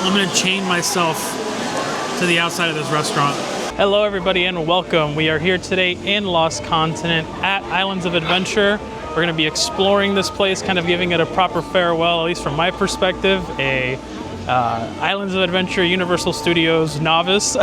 I'm gonna chain myself to the outside of this restaurant. Hello everybody and welcome. We are here today in Lost Continent at Islands of Adventure. We're going to be exploring this place, kind of giving it a proper farewell, at least from my perspective, a Islands of Adventure Universal Studios novice.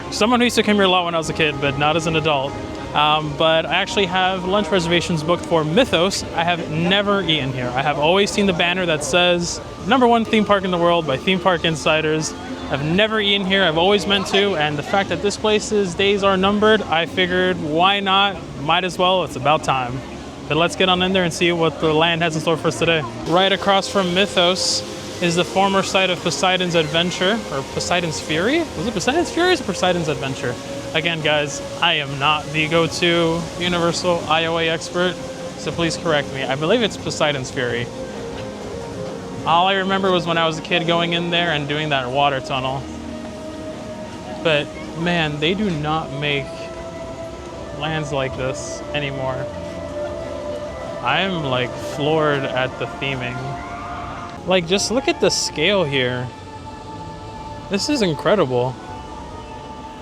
Someone who used to come here a lot when I was a kid, but not as an adult. But I actually have lunch reservations booked for Mythos. I have never eaten here. I have always seen the banner that says #1 theme park in the world by Theme Park Insiders. I've never eaten here. I've always meant to, and the fact that this place's days are numbered, I figured why not? Might as well. It's about time. But let's get on in there and see what the land has in store for us today. Right across from Mythos is the former site of Poseidon's Adventure, or Poseidon's Fury? Was it Poseidon's Fury or Poseidon's Adventure? Again, guys, I am not the go-to Universal IOA expert, so please correct me. I believe it's Poseidon's Fury. All I remember was when I was a kid going in there and doing that water tunnel. But man, they do not make lands like this anymore. I'm like floored at the theming. Like, just look at the scale here. This is incredible.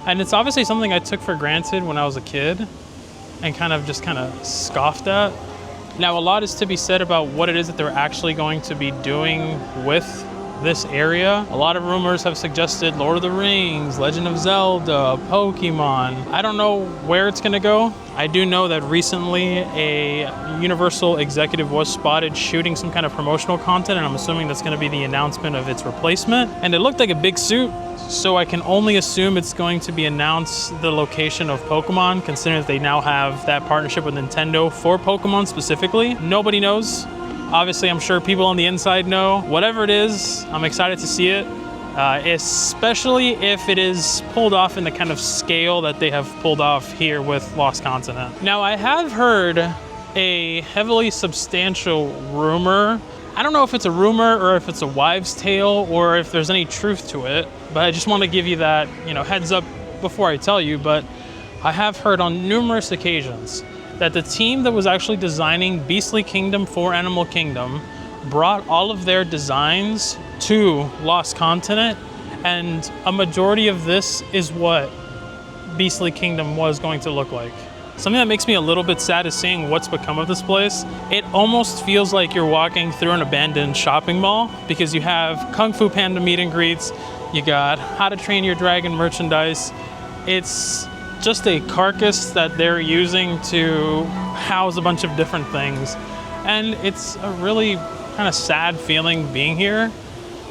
And it's obviously something I took for granted when I was a kid and kind of scoffed at. Now, a lot is to be said about what it is that they're actually going to be doing with this area. A lot of rumors have suggested Lord of the Rings, Legend of Zelda, Pokemon. I don't know where it's gonna go. I do know that recently a Universal executive was spotted shooting some kind of promotional content, and I'm assuming that's gonna be the announcement of its replacement. And it looked like a big suit, so I can only assume it's going to be announced the location of Pokemon, considering that they now have that partnership with Nintendo for Pokemon specifically. Nobody knows. Obviously, I'm sure people on the inside know. Whatever it is, I'm excited to see it, especially if it is pulled off in the kind of scale that they have pulled off here with Lost Continent. Now, I have heard a heavily substantial rumor. I don't know if it's a rumor or if it's a wives' tale or if there's any truth to it, but I just want to give you that, heads up before I tell you. But I have heard on numerous occasions that the team that was actually designing Beastly Kingdom for Animal Kingdom brought all of their designs to Lost Continent, and a majority of this is what Beastly Kingdom was going to look like. Something that makes me a little bit sad is seeing what's become of this place. It almost feels like you're walking through an abandoned shopping mall, because you have Kung Fu Panda meet and greets, you got How to Train Your Dragon merchandise. It's just a carcass that they're using to house a bunch of different things. And it's a really kind of sad feeling being here,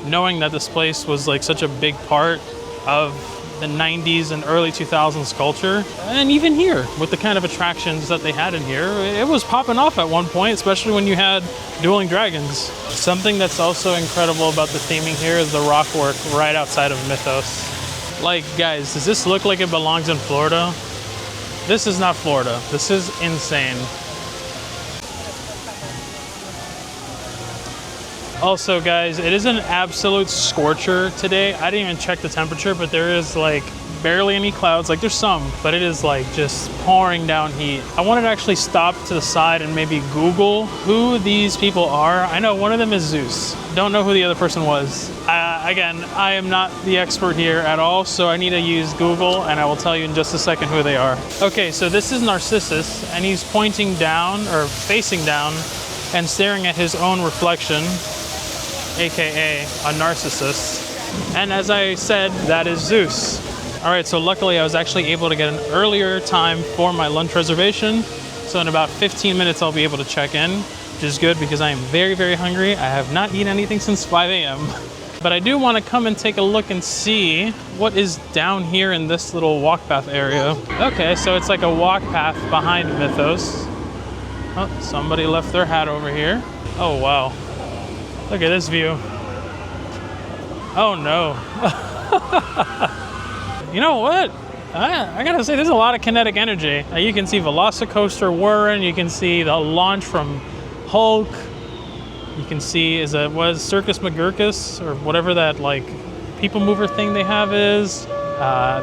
knowing that this place was like such a big part of the 90s and early 2000s culture. And even here, with the kind of attractions that they had in here, it was popping off at one point, especially when you had Dueling Dragons. Something that's also incredible about the theming here is the rock work right outside of Mythos. Like, guys, does this look like it belongs in Florida? This is not Florida. This is insane. Also, guys, it is an absolute scorcher today. I didn't even check the temperature, but there is like barely any clouds. Like, there's some, but it is like just pouring down heat. I wanted to actually stop to the side and maybe Google who these people are. I know one of them is Zeus. Don't know who the other person was. Again, I am not the expert here at all, so I need to use Google, and I will tell you in just a second who they are. Okay, so this is Narcissus, and he's pointing down, or facing down, and staring at his own reflection, aka a narcissist. And as I said, that is Zeus. All right, so luckily I was actually able to get an earlier time for my lunch reservation. So in about 15 minutes, I'll be able to check in, which is good because I am very, very hungry. I have not eaten anything since 5 a.m. But I do want to come and take a look and see what is down here in this little walk path area. Okay, so it's like a walk path behind Mythos. Oh, somebody left their hat over here. Oh, wow. Look at this view. Oh, no. You know what? I gotta say, there's a lot of kinetic energy. You can see Velocicoaster whirring. You can see the launch from Hulk. You can see, was Circus McGurkus, or whatever that like people mover thing they have is.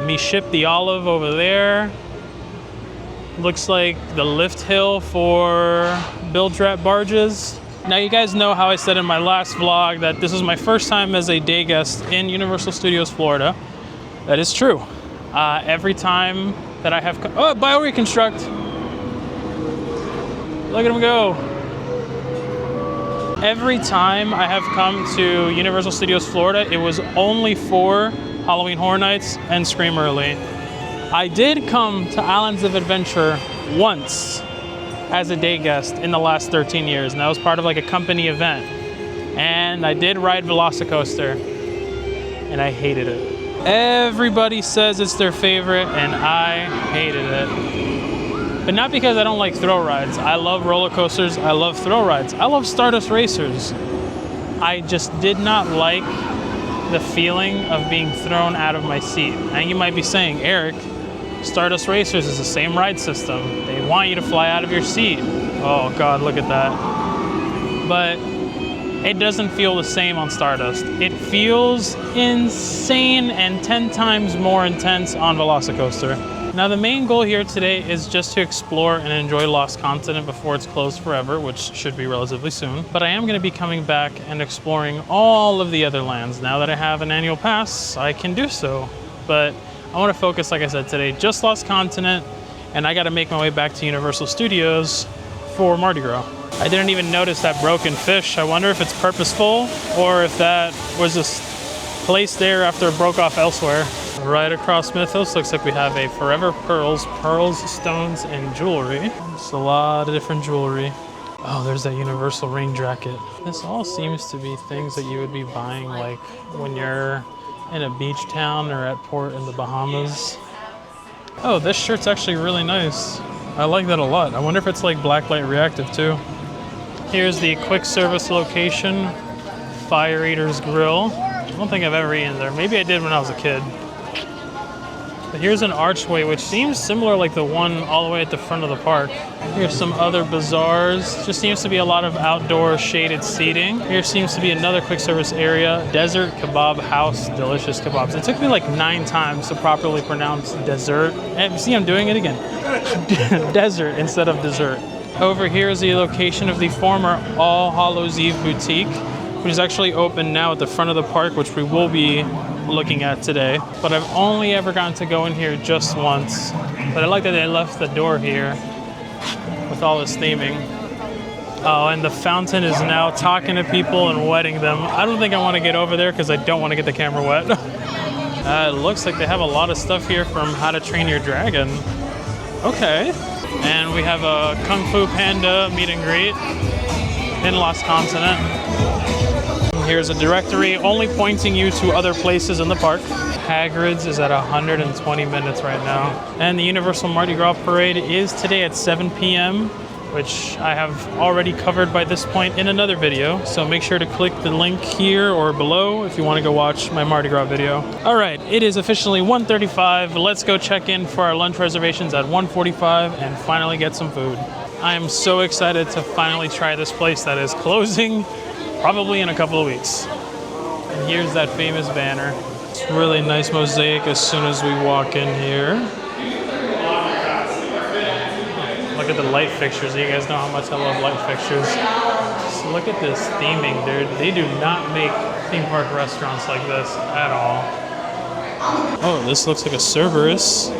Me Ship the Olive over there. Looks like the lift hill for Bilge Rat barges. Now you guys know how I said in my last vlog that this is my first time as a day guest in Universal Studios Florida. That is true. Every time that I have... Oh, Bioreconstruct! Look at him go! Every time I have come to Universal Studios Florida, it was only for Halloween Horror Nights and Scream Early. I did come to Islands of Adventure once as a day guest in the last 13 years, and that was part of like a company event. And I did ride Velocicoaster, and I hated it. Everybody says it's their favorite, and I hated it. But not because I don't like thrill rides. I love roller coasters, I love thrill rides. I love Stardust Racers. I just did not like the feeling of being thrown out of my seat. And you might be saying, Eric, Stardust Racers is the same ride system. They want you to fly out of your seat. Oh God, look at that. But it doesn't feel the same on Stardust. It feels insane and 10 times more intense on Velocicoaster. Now the main goal here today is just to explore and enjoy Lost Continent before it's closed forever, which should be relatively soon. But I am going to be coming back and exploring all of the other lands. Now that I have an annual pass, I can do so. But I want to focus, like I said today, just Lost Continent, and I got to make my way back to Universal Studios for Mardi Gras. I didn't even notice that broken fish. I wonder if it's purposeful or if that was just placed there after it broke off elsewhere. Right across Mythos, looks like we have a Forever Pearls, stones, and jewelry. Just a lot of different jewelry. Oh, there's that Universal rain jacket. This all seems to be things that you would be buying like when you're in a beach town or at port in the Bahamas. Oh, this shirt's actually really nice. I like that a lot. I wonder if it's like blacklight reactive too. Here's the quick service location, Fire Eater's Grill. I don't think I've ever eaten there. Maybe I did when I was a kid. But here's an archway which seems similar like the one all the way at the front of the park. Here's some other bazaars. Just seems to be a lot of outdoor shaded seating. Here seems to be another quick service area. Desert Kebab House, delicious kebabs. It took me like 9 times to properly pronounce desert. And see, I'm doing it again. Desert instead of dessert. Over here is the location of the former All Hallows Eve boutique, which is actually open now at the front of the park, which we will be looking at today. But I've only ever gotten to go in here just once. But I like that they left the door here with all this theming. Oh, and the fountain is now talking to people and wetting them. I don't think I want to get over there because I don't want to get the camera wet. It looks like they have a lot of stuff here from How to Train Your Dragon. Okay. And we have a Kung Fu Panda meet and greet in Lost Continent. Here's a directory only pointing you to other places in the park. Hagrid's is at 120 minutes right now. And the Universal Mardi Gras Parade is today at 7 p.m., which I have already covered by this point in another video. So make sure to click the link here or below if you want to go watch my Mardi Gras video. All right, it is officially 1:35. Let's go check in for our lunch reservations at 1:45 and finally get some food. I am so excited to finally try this place that is closing probably in a couple of weeks. And here's that famous banner. It's really nice mosaic as soon as we walk in here. Look at the light fixtures. You guys know how much I love light fixtures. Just look at this theming, dude. They do not make theme park restaurants like this at all. Oh, this looks like a Cerberus.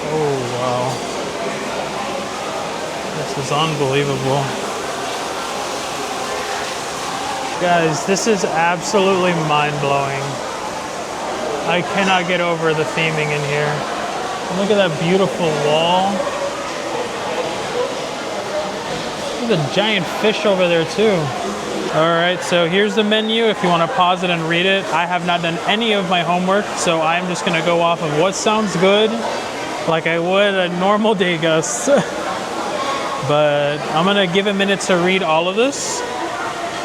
Oh, wow. This is unbelievable. Guys, this is absolutely mind-blowing. I cannot get over the theming in here. Look at that beautiful wall. There's a giant fish over there too. All right, so here's the menu if you want to pause it and read it. I have not done any of my homework, so I'm just gonna go off of what sounds good, like I would a normal day guest. But I'm gonna give a minute to read all of this,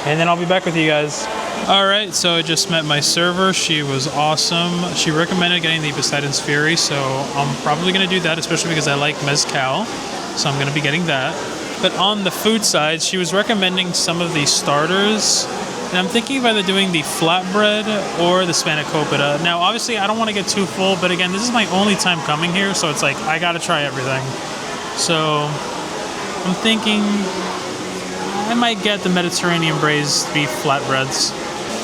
and then I'll be back with you guys. All right, so I just met my server. She was awesome. She recommended getting the Poseidon's Fury, so I'm probably gonna do that, especially because I like mezcal, so I'm gonna be getting that. But on the food side, she was recommending some of the starters, and I'm thinking of either doing the flatbread or the spanakopita. Now, obviously, I don't want to get too full, but again, this is my only time coming here, so it's like, I gotta try everything. So I'm thinking I might get the Mediterranean braised beef flatbreads.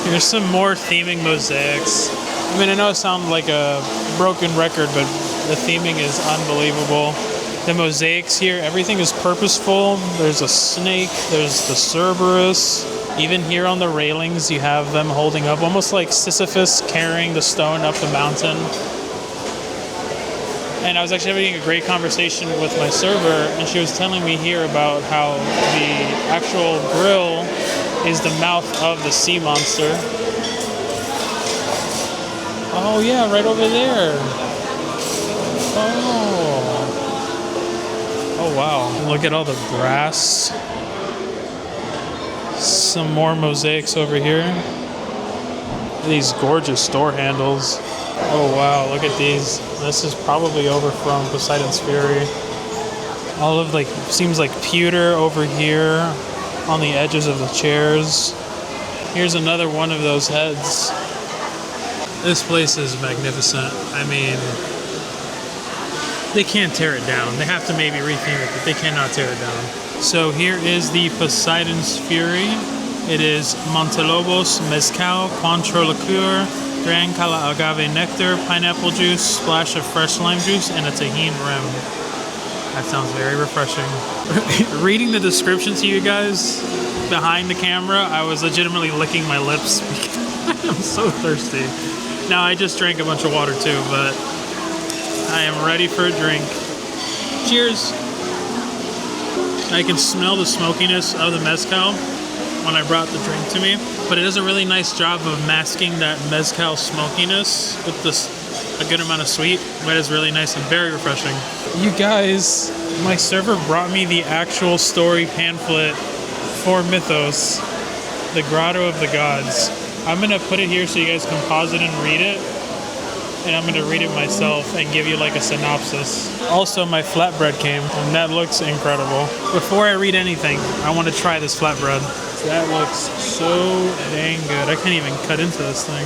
Here's some more theming mosaics. I mean, I know it sounds like a broken record, but the theming is unbelievable. The mosaics here, everything is purposeful. There's a snake, there's the Cerberus. Even here on the railings, you have them holding up, almost like Sisyphus carrying the stone up the mountain. And I was actually having a great conversation with my server, and she was telling me here about how the actual grill is the mouth of the sea monster. Oh yeah, right over there. Oh wow. Look at all the brass. Some more mosaics over here. These gorgeous door handles. Oh wow, look at these. This is probably over from Poseidon's Fury. All of like, seems like pewter over here on the edges of the chairs. Here's another one of those heads. This place is magnificent. I mean, they can't tear it down. They have to maybe retheme it, but they cannot tear it down. So here is the Poseidon's Fury. It is Montelobos, Mezcal, Cointreau liqueur, Gran Cala agave nectar, pineapple juice, splash of fresh lime juice, and a tahine rim. That sounds very refreshing. Reading the description to you guys behind the camera, I was legitimately licking my lips because I'm so thirsty. Now, I just drank a bunch of water too, but I am ready for a drink. Cheers! I can smell the smokiness of the mezcal when I brought the drink to me, but it does a really nice job of masking that mezcal smokiness with a good amount of sweet, but it's really nice and very refreshing. You guys, my server brought me the actual story pamphlet for Mythos, the Grotto of the Gods. I'm gonna put it here so you guys can pause it and read it, and I'm gonna read it myself and give you like a synopsis. Also, my flatbread came, and that looks incredible. Before I read anything, I want to try this flatbread. That looks so dang good. I can't even cut into this thing.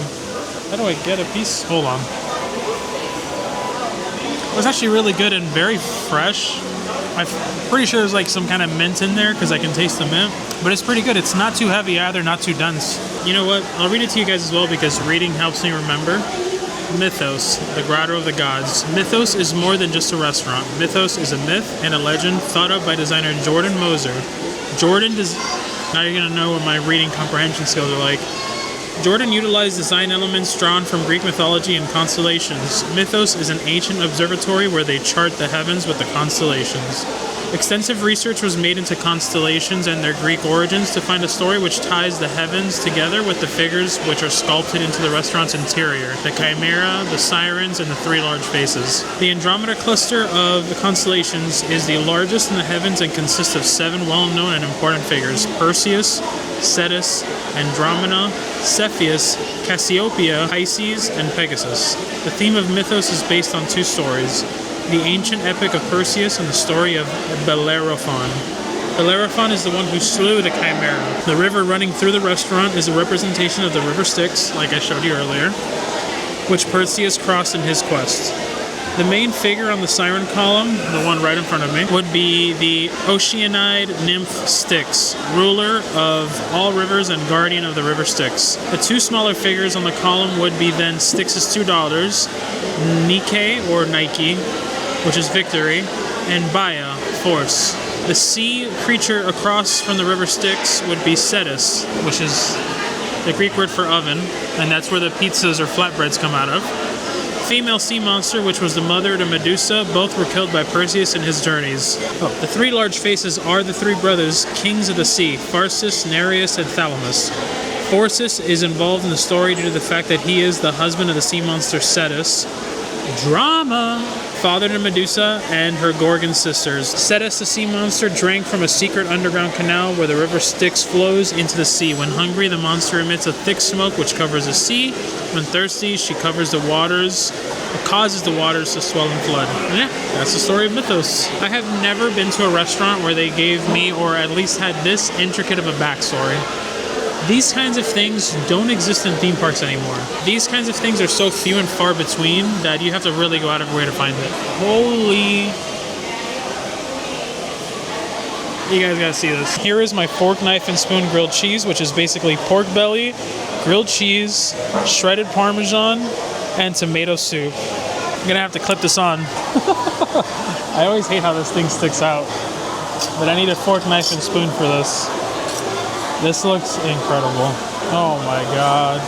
How do I get a piece? Hold on. It was actually really good and very fresh. I'm pretty sure there's like some kind of mint in there because I can taste the mint, but it's pretty good. It's not too heavy either, not too dense. You know what? I'll read it to you guys as well because reading helps me remember. Mythos, the Grotto of the Gods. Mythos is more than just a restaurant. Mythos is a myth and a legend thought up by designer Jordan Moser. Now you're going to know what my reading comprehension skills are like. Jordan utilized design elements drawn from Greek mythology and constellations. Mythos is an ancient observatory where they chart the heavens with the constellations. Extensive research was made into constellations and their Greek origins to find a story which ties the heavens together with the figures which are sculpted into the restaurant's interior, the Chimera, the Sirens, and the three large faces. The Andromeda cluster of the constellations is the largest in the heavens and consists of 7 well-known and important figures: Perseus, Cetus, Andromeda, Cepheus, Cassiopeia, Pisces, and Pegasus. The theme of Mythos is based on 2 stories: the ancient epic of Perseus and the story of Bellerophon. Bellerophon is the one who slew the Chimera. The river running through the restaurant is a representation of the river Styx, like I showed you earlier, which Perseus crossed in his quest. The main figure on the siren column, the one right in front of me, would be the Oceanide nymph Styx, ruler of all rivers and guardian of the river Styx. The 2 smaller figures on the column would be then Styx's 2 daughters, Nike or Nike, which is victory, and Baia, force. The sea creature across from the river Styx would be Cetus, which is the Greek word for oven, and that's where the pizzas or flatbreads come out of. Female sea monster, which was the mother to Medusa, both were killed by Perseus in his journeys. The 3 large faces are the 3 brothers, kings of the sea, Pharsis, Nereus, and Thalamus. Phorcys is involved in the story due to the fact that he is the husband of the sea monster Cetus. Drama! Father to Medusa and her Gorgon sisters. Cetus, the sea monster, drank from a secret underground canal where the river Styx flows into the sea. When hungry, the monster emits a thick smoke which covers the sea. When thirsty, she covers the waters, causes the waters to swell and flood. And yeah, that's the story of Mythos. I have never been to a restaurant where they gave me, or at least had this intricate of a backstory. These kinds of things don't exist in theme parks anymore. These kinds of things are so few and far between that you have to really go out of your way to find it. Holy... You guys gotta see this. Here is my fork, knife, and spoon grilled cheese, which is basically pork belly, grilled cheese, shredded Parmesan, and tomato soup. I'm gonna have to clip this on. I always hate how this thing sticks out. But I need a fork, knife, and spoon for this. This looks incredible. Oh my god.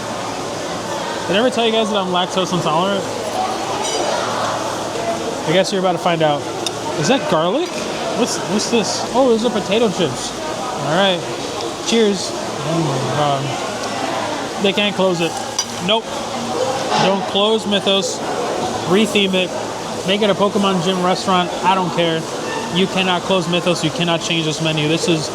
Did I ever tell you guys that I'm lactose intolerant? I guess you're about to find out. Is that garlic? What's this? Oh, those are potato chips. Alright. Cheers. Oh my god. They can't close it. Nope. Don't close Mythos. Retheme it. Make it a Pokemon Gym restaurant. I don't care. You cannot close Mythos. You cannot change this menu. This is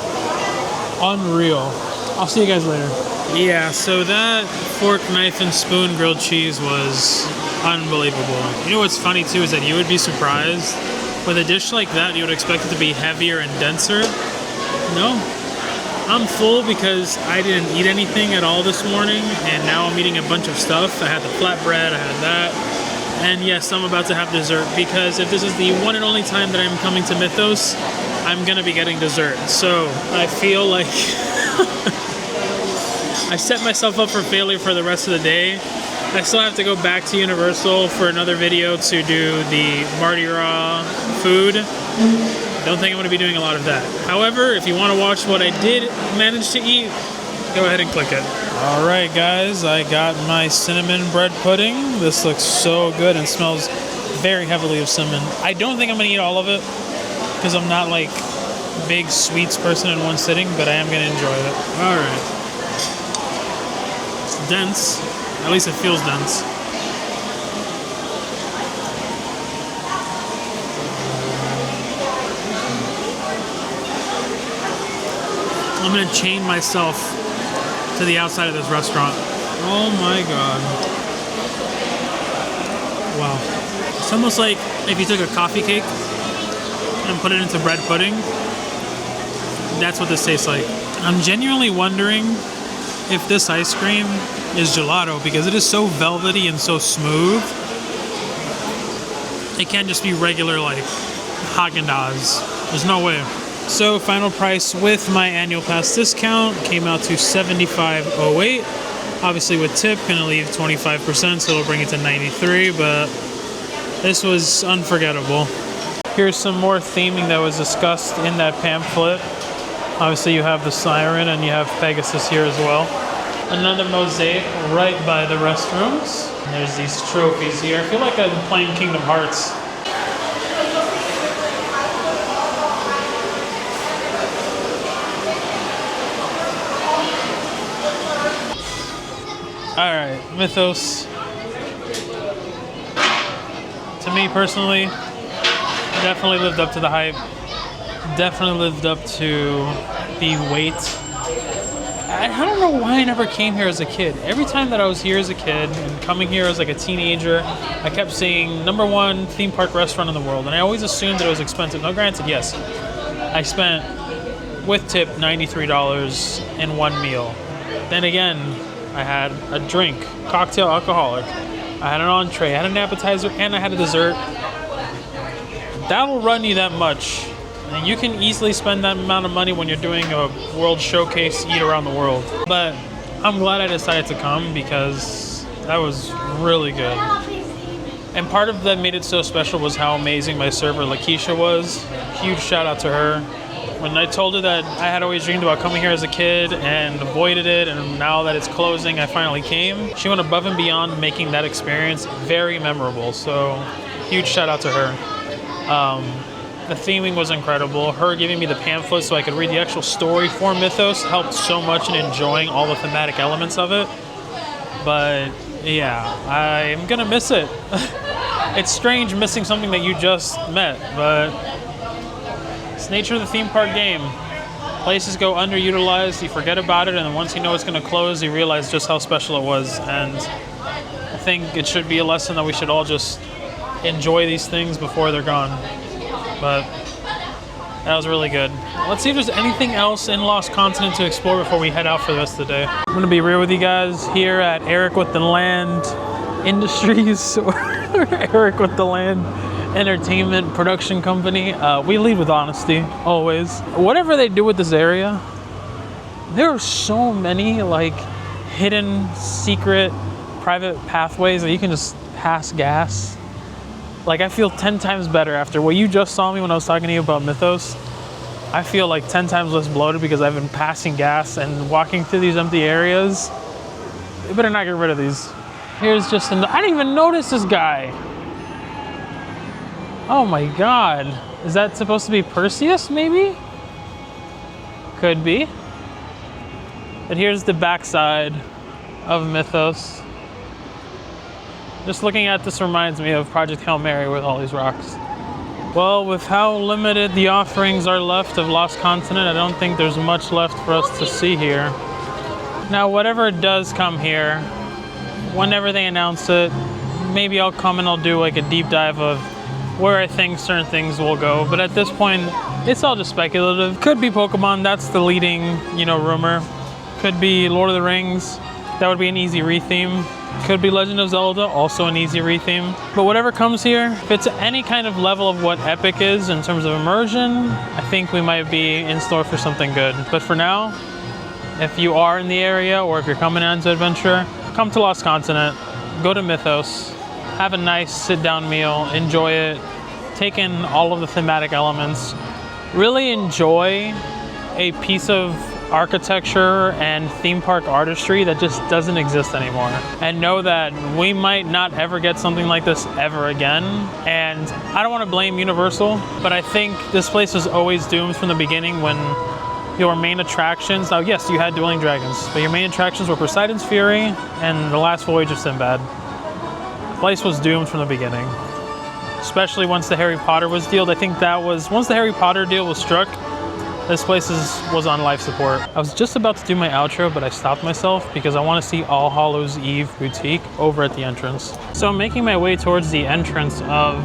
unreal. I'll see you guys later. Yeah, so that fork, knife, and spoon grilled cheese was unbelievable. You know what's funny too is that you would be surprised with a dish like that. You would expect it to be heavier and denser. No, I'm full because I didn't eat anything at all this morning, and now I'm eating a bunch of stuff. I had the flatbread, I had that, and yes, I'm about to have dessert because if this is the one and only time that I'm coming to Mythos, I'm gonna be getting dessert. So I feel like I set myself up for failure for the rest of the day. I still have to go back to Universal for another video to do the Mardi Gras food. Don't think I'm going to be doing a lot of that. However, if you want to watch what I did manage to eat, go ahead and click it. Alright guys, I got my cinnamon bread pudding. This looks so good and smells very heavily of cinnamon. I don't think I'm going to eat all of it because I'm not like a big sweets person in one sitting, but I am going to enjoy it. Alright. It's dense. At least it feels dense. I'm gonna chain myself to the outside of this restaurant. Oh my god. Wow. It's almost like if you took a coffee cake and put it into bread pudding. That's what this tastes like. I'm genuinely wondering if this ice cream is gelato because it is so velvety and so smooth. It can't just be regular like Haagen-Dazs. There's no way. So final price with my annual pass discount came out to $75.08. Obviously with tip, gonna leave 25%, so it'll bring it to $93, but this was unforgettable. Here's some more theming that was discussed in that pamphlet. Obviously you have the siren and you have Pegasus here as well. Another mosaic right by the restrooms. And there's these trophies here. I feel like I'm playing Kingdom Hearts. Alright, Mythos. To me personally, definitely lived up to the hype. Definitely lived up to the wait. I don't know why I never came here as a kid. Every time that I was here as a kid and coming here as like a teenager, I kept seeing #1 theme park restaurant in the world, and I always assumed that it was expensive. Now granted, yes, I spent with tip $93 in one meal. Then again, I had a drink, cocktail alcoholic. I had an entree, I had an appetizer, and I had a dessert. That'll run you that much. And you can easily spend that amount of money when you're doing a world showcase eat around the world. But I'm glad I decided to come because that was really good. And part of that made it so special was how amazing my server Lakeisha was. Huge shout out to her. When I told her that I had always dreamed about coming here as a kid and avoided it, and now that it's closing, I finally came. She went above and beyond making that experience very memorable. So huge shout out to her. The theming was incredible. Her giving me the pamphlet so I could read the actual story for Mythos helped so much in enjoying all the thematic elements of it. But yeah, I'm gonna miss it. It's strange missing something that you just met, but it's the nature of the theme park game. Places go underutilized, you forget about it, and then once you know it's gonna close, you realize just how special it was. And I think it should be a lesson that we should all just enjoy these things before they're gone. But that was really good. Let's see if there's anything else in Lost Continent to explore before we head out for the rest of the day. I'm gonna be real with you guys here at Eric with the Land Industries, or Eric with the Land entertainment production company. We lead with honesty, always. Whatever they do with this area, there are so many like hidden, secret, private pathways that you can just pass gas. Like, I feel 10 times better after what you just saw me when I was talking to you about Mythos. I feel like 10 times less bloated because I've been passing gas and walking through these empty areas. You better not get rid of these. Here's just I didn't even notice this guy. Oh my God. Is that supposed to be Perseus, maybe? Could be. But here's the backside of Mythos. Just looking at this reminds me of Project Hail Mary with all these rocks. Well, with how limited the offerings are left of Lost Continent, I don't think there's much left for us to see here. Now, whatever does come here, whenever they announce it, maybe I'll come and I'll do like a deep dive of where I think certain things will go. But at this point, it's all just speculative. Could be Pokemon, that's the leading, rumor. Could be Lord of the Rings, that would be an easy retheme. Could be Legend of Zelda, also an easy retheme. But whatever comes here, if it's any kind of level of what Epic is in terms of immersion, I think we might be in store for something good. But for now, if you are in the area or if you're coming on to adventure, come to Lost Continent, go to Mythos, have a nice sit-down meal, enjoy it, take in all of the thematic elements, really enjoy a piece of architecture and theme park artistry that just doesn't exist anymore. And know that we might not ever get something like this ever again. And I don't want to blame Universal, but I think this place was always doomed from the beginning when your main attractions, now yes, you had Dueling Dragons, but your main attractions were Poseidon's Fury and The Last Voyage of Sinbad. The place was doomed from the beginning. Especially once the Harry Potter was dealed. I think that was, once the Harry Potter deal was struck, this place was on life support. I was just about to do my outro, but I stopped myself because I want to see All Hallows Eve Boutique over at the entrance. So I'm making my way towards the entrance of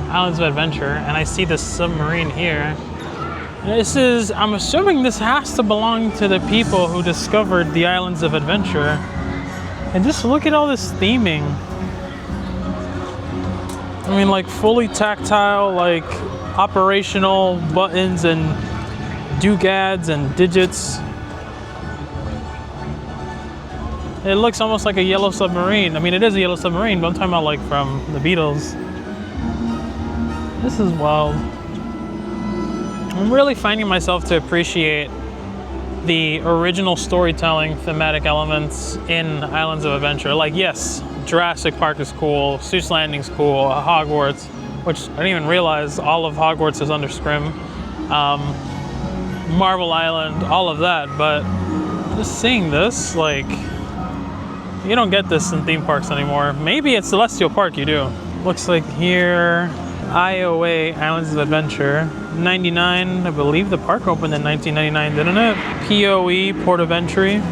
Islands of Adventure, and I see this submarine here. This is, I'm assuming this has to belong to the people who discovered the Islands of Adventure. And just look at all this theming. I mean, like fully tactile, like operational buttons and doodads and digits. It looks almost like a yellow submarine. I mean, it is a yellow submarine, but I'm talking about like from the Beatles. This is wild. I'm really finding myself to appreciate the original storytelling thematic elements in Islands of Adventure. Like, yes, Jurassic Park is cool, Seuss Landing's cool, Hogwarts, which I didn't even realize all of Hogwarts is under Scrim. Marble Island, all of that, but just seeing this, like, you don't get this in theme parks anymore. Maybe at Celestial Park you do. Looks like here, IOA, Islands of Adventure, 99, I believe the park opened in 1999, didn't it? POE, Port of Entry.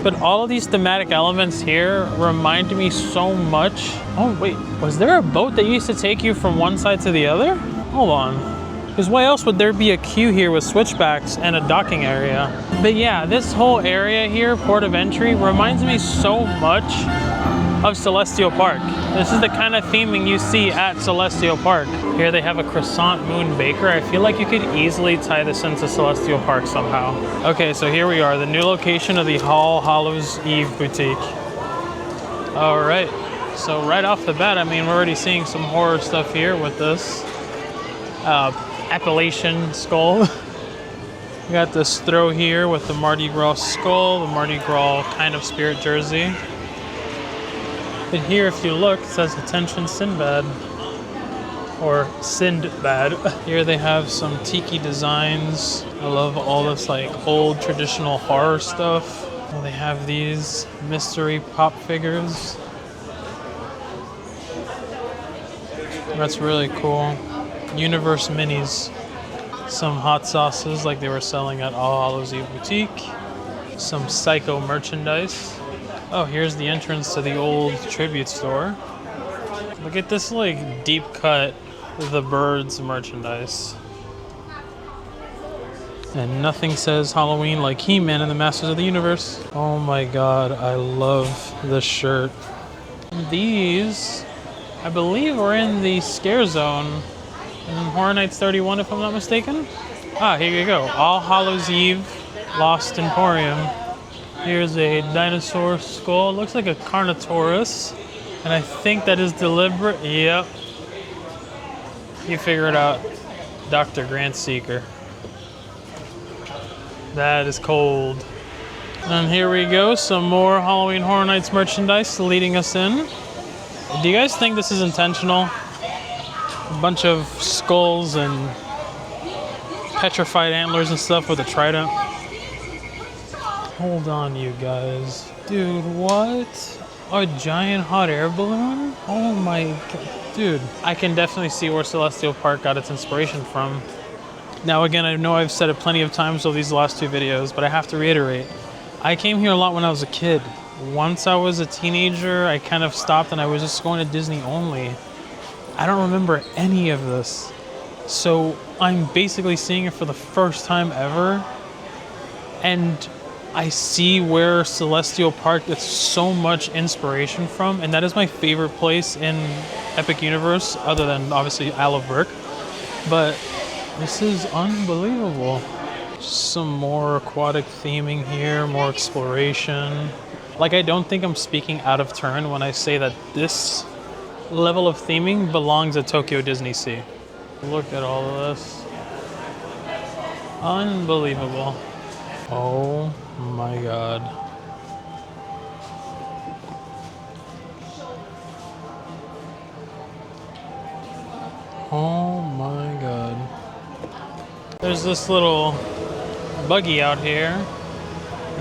But all of these thematic elements here remind me so much. Oh wait, was there a boat that used to take you from one side to the other? Hold on. Because why else would there be a queue here with switchbacks and a docking area? But yeah, this whole area here, Port of Entry, reminds me so much of Celestial Park. This is the kind of theming you see at Celestial Park. Here they have a croissant moon baker. I feel like you could easily tie this into Celestial Park somehow. Okay, so here we are, the new location of the All Hallows Eve Boutique. All right, so right off the bat, I mean, we're already seeing some horror stuff here with this. Appalachian skull. We got this throw here with the Mardi Gras skull, the Mardi Gras kind of spirit jersey. But here, if you look, it says Attention Sinbad, or Sindbad. Here they have some tiki designs. I love all this like old traditional horror stuff. And they have these mystery pop figures. That's really cool. Universe minis. Some hot sauces like they were selling at All Hallows Eve Boutique. Some Psycho merchandise. Oh, here's the entrance to the old tribute store. Look at this like deep cut The Birds merchandise. And nothing says Halloween like He-Man and the Masters of the Universe. Oh my god, I love this shirt. These I believe we're in the scare zone in Horror Nights 31, if I'm not mistaken. Ah, here you go. All Hallows Eve, Lost Emporium. Here's a dinosaur skull. It looks like a Carnotaurus. And I think that is deliberate. Yep. You figure it out. Dr. Grant Seeker. That is cold. And here we go. Some more Halloween Horror Nights merchandise leading us in. Do you guys think this is intentional? A bunch of skulls and petrified antlers and stuff with a trident. Hold on, you guys. Dude, what? A giant hot air balloon? Oh my god. Dude, I can definitely see where Celestial Park got its inspiration from. Now again, I know I've said it plenty of times over these last two videos, but I have to reiterate. I came here a lot when I was a kid. Once I was a teenager, I kind of stopped and I was just going to Disney only. I don't remember any of this. So I'm basically seeing it for the first time ever. And I see where Celestial Park gets so much inspiration from. And that is my favorite place in Epic Universe, other than obviously Isle of Berk. But this is unbelievable. Some more aquatic theming here, more exploration. Like, I don't think I'm speaking out of turn when I say that this level of theming belongs at Tokyo Disney Sea. Look at all of this. Unbelievable. Oh my god. Oh my god. There's this little buggy out here,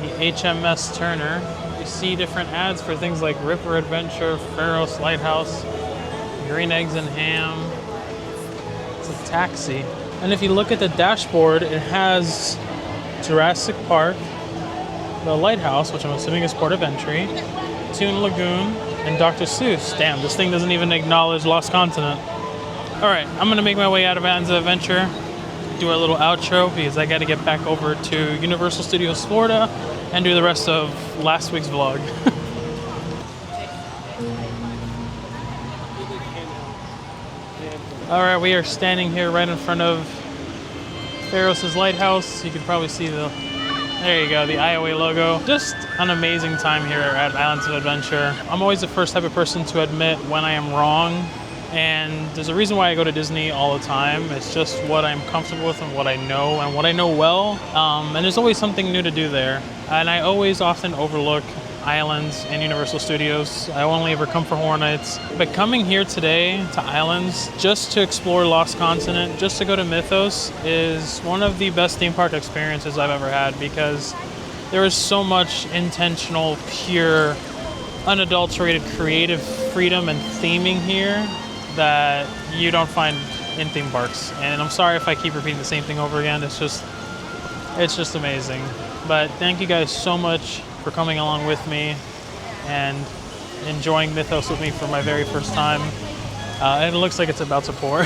the HMS Turner. You see different ads for things like Ripper Adventure, Pharos Lighthouse, Green Eggs and Ham. It's a taxi. And if you look at the dashboard, it has Jurassic Park, the Lighthouse, which I'm assuming is port of entry, Toon Lagoon, and Dr. Seuss. Damn, this thing doesn't even acknowledge Lost Continent. Alright, I'm gonna make my way out of Islands of Adventure, do a little outro because I gotta get back over to Universal Studios Florida and do the rest of last week's vlog. Alright, we are standing here right in front of Pharos' Lighthouse. You can probably see there you go, the IOA logo. Just an amazing time here at Islands of Adventure. I'm always the first type of person to admit when I am wrong. And there's a reason why I go to Disney all the time. It's just what I'm comfortable with and what I know well. And there's always something new to do there. And I always often overlook Islands and Universal Studios. I only ever come for Horror Nights. But coming here today to Islands just to explore Lost Continent, just to go to Mythos, is one of the best theme park experiences I've ever had because there is so much intentional, pure, unadulterated creative freedom and theming here that you don't find in theme parks. And I'm sorry if I keep repeating the same thing over again. It's just amazing. But thank you guys so much for coming along with me and enjoying Mythos with me for my very first time. And it looks like it's about to pour.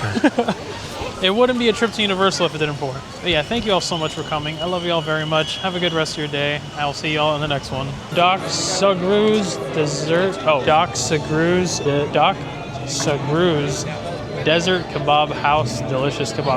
It wouldn't be a trip to Universal if it didn't pour. But yeah, thank you all so much for coming. I love you all very much. Have a good rest of your day. I will see you all in the next one. Doc Sagru's Desert Desert Kebab House, delicious kebab.